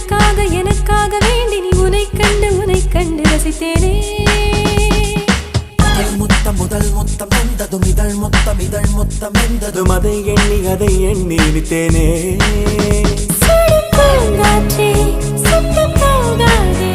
எனக்காக வேண்டி நீ உனை கண்டு ரசித்தேனே முதல் முத்தம் வந்ததும் இதழ் முத்தம் வெந்ததும் அதை எண்ணி இனித்தேனே சுடு பூங்காற்றே சுட்டு போகாதே